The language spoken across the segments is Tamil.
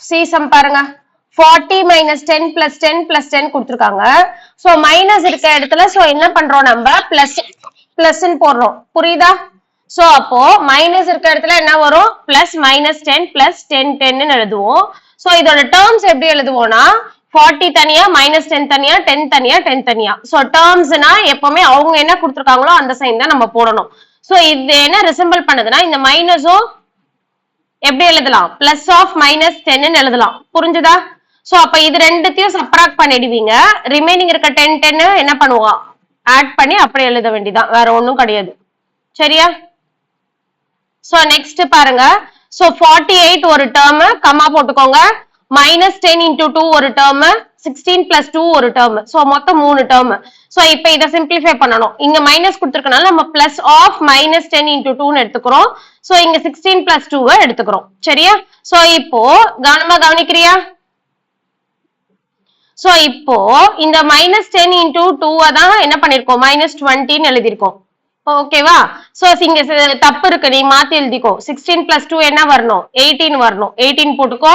சி சம் பாருங்க 40 minus 10 plus 10 plus 10 கொடுத்திருக்காங்க. சோ மைனஸ் இருக்க இடத்துல சோ என்ன பண்றோம் நம்ம பிளஸ் போடுறோம். புரியுதா? சோ அப்போ மைனஸ் இருக்க இடத்துல என்ன வரும்? பிளஸ் மைனஸ் 10 பிளஸ் 10 10 எழுதுவோம். சோ இதோட டேர்ம்ஸ் எப்படி எழுதுவோம்னா 40 தனியா மைனஸ் 10 தனியா 10 தனியா 10 தனியா. சோ டேர்ம்ஸ்னா எப்பவுமே அவங்க என்ன கொடுத்திருக்காங்களோ அந்த சைன் தான் நம்ம போடணும். சோ இது என்ன ரிசம்பிள் பண்ணுதுன்னா இந்த மைனஸும் எப்படி எழுதலாம்? பிளஸ் ஆஃப் மைனஸ் 10 எழுதலாம். புரிஞ்சுதா? சோ அப்ப இது ரெண்டுத்தையும் சப்ராக்ட் பண்ணிடுவீங்க. ரிமைனிங் இருக்க 10 10 என்ன பண்ணுவோம்? ஆட் பண்ணி அப்படியே எழுத வேண்டியதான், வேற ஒண்ணும் கிடையாது. சரியா? சோ நெக்ஸ்ட் பாருங்க. சோ 48 ஒரு டேர்ம் கம்மா போட்டுக்கோங்க. மைனஸ் 10 into 2 ஒரு டேர்ம், 16 plus 2 ஒரு டேர்ம். சோ மொத்தம் 3 டேர்ம். சோ இப்போ இத சிம்பிளிஃபை பண்ணனும். இங்க மைனஸ் கொடுத்திருக்கனால நம்ம பிளஸ் ஆஃப் மைனஸ் 10 into 2 ன்னு எடுத்துக்கிறோம். சோ இங்க 16 plus 2 எடுத்துக்கிறோம். சரியா? சோ இப்போ கவனமா கவனிக்கிறியா? சோ இப்போ இந்த மைனஸ் 10 into 2 தான் என்ன பண்ணிருக்கோம்? மைனஸ் 20 ன்னு எழுதிருக்கோம். ஓகேவா? சோ இங்க தப்பு இருக்கு, நீ மாத்தி எழுதிக்கோ. 16 plus 2 என்ன வரணும்? 18 வரணும். 18 போட்டுக்கோ.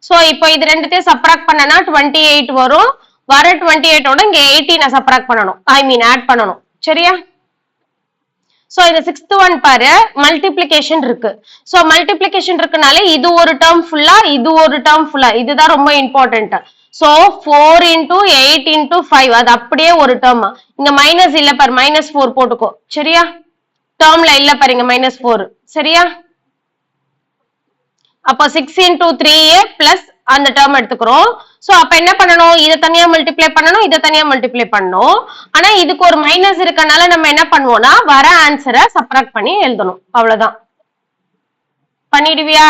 சோ இப்போ இது ரெண்டுத்தையும் சப்ராக்ட் பண்ணனா 28 வரும். வர 28 ஓட இங்க 18 சப்ராக்ட் பண்ணனும், ஐ மீன் ஆட் பண்ணனும். சரியா? சோ இந்த 6th ஒன் பாரு, மல்டிப்ளிகேஷன் இருக்கு. சோ மல்டிப்ளிகேஷன் இருக்குனால இது ஒரு டேர்ம் ஃபுல்லா, இது ஒரு டேர்ம் ஃபுல்லா, இதுதான் ரொம்ப இம்பார்ட்டன்ட். சோ 4 into 8 into 5 அது அப்படியே ஒரு டேர்ம். இங்க மைனஸ் இல்ல பாரு, மைனஸ் 4 போட்டுக்கோ. சரியா? டேர்ம்ல இல்ல பாருங்க மைனஸ் 4. சரியா? அப்போ 6 into 3a பிளஸ் அந்த டேர்ம் எடுத்துக்கிறோம். சோ அப்ப என்ன பண்ணணும்? இத தனியா மல்டிப்ளை பண்ணணும், இத தனியா மல்டிப்ளை பண்ணணும். ஆனா இதுக்கு ஒரு மைனஸ் இருக்கனால நம்ம என்ன பண்ணுவோம்னா வர ஆன்சரை சப்ராக்ட் பண்ணி எழுதணும். அவ்வளவுதான். பண்ணிடுவியா?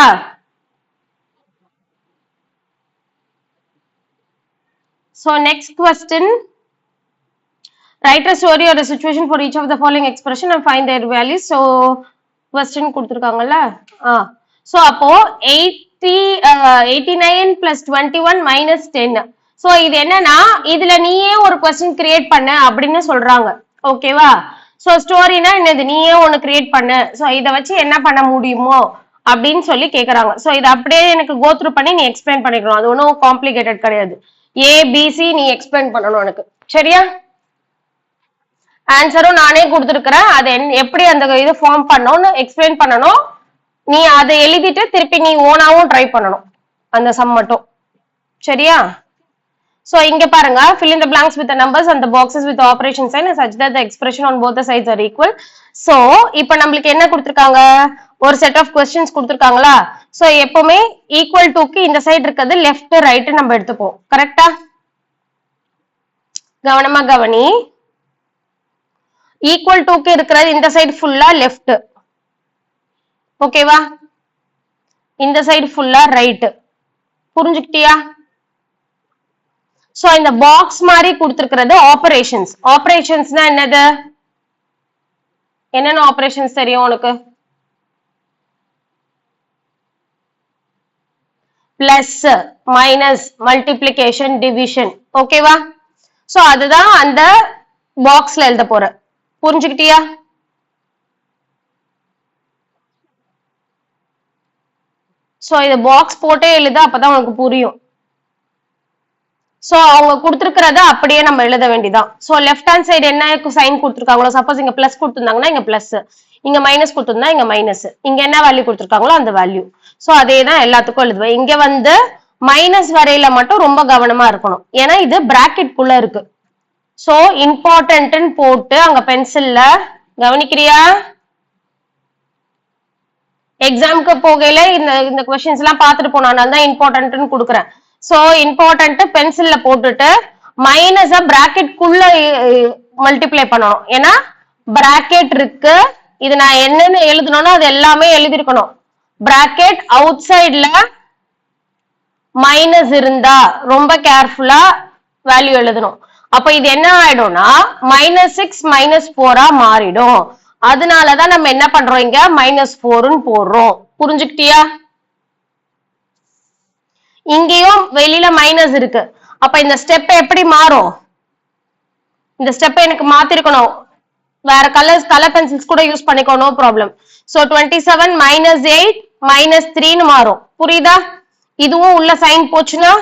So next question, write a story or a situation for each of the following expression and find their values. So question கொடுத்திருக்காங்கல்ல. So அப்போ 89 plus 21 minus 10. So இது என்னன்னா இதுல நீயே ஒரு question create பண்ண அப்படின்னு சொல்றாங்க. ஓகேவா? So ஸ்டோரினா என்னது? நீயே ஒன்னு கிரியேட் பண்ண. So இத வச்சு என்ன பண்ண முடியுமோ அப்படின்னு சொல்லி கேக்குறாங்க. So இத அப்படியே எனக்கு கோ த்ரூ பண்ணி நீ எக்ஸ்பிளைன் பண்ணிக்கணும். அது ஒன்றும் காம்ப்ளிகேட்டட் கிடையாது. ABC நீ எக்ஸ்பிளைன் பண்ணணும் எனக்கு. சரியா? ஆன்சரும் நானே கொடுத்துருக்கிறேன். அது எப்படி அந்த இதை ஃபார்ம் பண்ணணும்னு எக்ஸ்பிளைன் பண்ணணும். நீ அதை எழுதிட்டு திருப்பி நீ ஓனாவும் ட்ரை பண்ணணும் அந்த சம் மட்டும். சரியா? சோ இங்க பாருங்க, fill in the blanks with the numbers and the boxes with the operation sign such that the expression on both the sides are equal. So இப்போ நம்மளுக்கு என்ன கொடுத்திருக்காங்க? ஒரு செட் ஆஃப் क्वेश्चंस கொடுத்திருக்காங்களா? சோ எப்பவுமே ஈக்குவல் டுக்கு இந்த சைடு இருக்குது லெஃப்ட் ரைட் நம்ம எடுத்துப்போம். கரெக்ட்டா? கவனமா கவனி. ஈக்குவல் டுக்கு இருக்கிறது இந்த சைடு ஃபுல்லா லெஃப்ட். ஓகேவா? இந்த சைடு ஃபுல்லா ரைட். புரிஞ்சுக்கிட்டியா? சோ இந்த பாக்ஸ் மாதிரி கொடுத்திருக்கிறது ஆபரேஷன்ஸ். ஆபரேஷன்ஸ்னா என்னது? என்னென்ன ஆபரேஷன்ஸ் தெரியும் உனக்கு? Plus, minus, multiplication, division. ஓகேவா? சோ அதுதான் அந்த பாக்ஸ்ல எழுத போற. புரிஞ்சுக்கிட்டியா? சோ இது பாக்ஸ் போட்டே எழுத, அப்பதான் உனக்கு புரியும். சோ அவங்க கொடுத்திருக்கிறத அப்படியே நம்ம எழுத வேண்டியதான். சோ லெஃப்ட் ஹேண்ட் சைடு என்ன சைன் கொடுத்திருக்காங்களோ, சப்போஸ் இங்க பிளஸ் கொடுத்திருந்தாங்கன்னா இங்க பிளஸ், இங்க மைனஸ் கொடுத்திருந்தா இங்க மைனஸ், இங்க என்ன வேல்யூ கொடுத்திருக்காங்களோ அந்த வேல்யூ. சோ அதே தான் எல்லாத்துக்கும் எழுதுவேன். இங்க வந்து மைனஸ் வரையில மட்டும் ரொம்ப கவனமா இருக்கணும், ஏன்னா இது பிராக்கெட் குள்ள இருக்கு. சோ இம்பார்ட்டன்ட்னு போட்டு அங்க பென்சில்ல கவனிக்கிறியா? எக்ஸாமுக்கு போகையில இந்த क्वेश्चंस எல்லாம் பார்த்துட்டு போனால தான் இம்பார்ட்டன்ட்னு கொடுக்குறேன். சோ இம்பார்ட்டன்ட் பென்சில்ல போட்டுட்டு மைனஸ பிராக்கெட் குள்ள மல்டிப்ளை பண்ணணும், ஏன்னா பிராக்கெட் இருக்கு. இது நான் என்னன்னு எழுதணும்னா அது எல்லாமே எழுதிருக்கணும். பிராக்கெட் அவுட் சைட்ல மைனஸ் இருந்தா ரொம்ப கேர்ஃபுல்லா வேல்யூ எழுதணும். அப்ப இது என்ன ஆயிடும்னா -6 -4 மாறிடும். அதனாலதான் நம்ம என்ன பண்றோம், இங்க -4ன்னு போடுறோம். புரிஞ்சுக்கிட்டியா? இங்கேயும் வெளியில மைனஸ் இருக்கு. அப்ப இந்த ஸ்டெப் எப்படி மாறும்? இந்த ஸ்டெப் எனக்கு மாத்திருக்கணும், வேற கலர் பென்சில்ஸ் கூட யூஸ் பண்ணிக்கோ, நோ ப்ராப்ளம். சோ 27 -8 -3ன்னு மாறும். புரியுதா? இதுவும் உள்ள சைன் போச்சுன்னா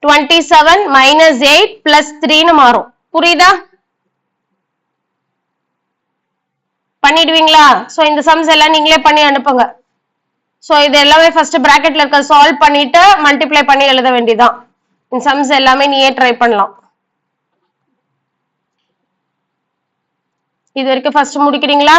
27 minus 8 plus 3 மாறும். புரியுதா? பண்ணிடுவீங்களா? சோ இந்த சம்ஸ் எல்லாம் நீங்களே பண்ணி அனுப்புங்க. சோ இது எல்லாமே ஃபர்ஸ்ட் பிராக்கெட்ல இருக்க சால்வ் பண்ணிட்டு மல்டிப்ளை பண்ணி எழுத வேண்டியதான். இந்த சம்ஸ் எல்லாமே நீயே ட்ரை பண்ணலாம். இது வரைக்கும் ஃபர்ஸ்ட் முடிக்கிறீங்களா?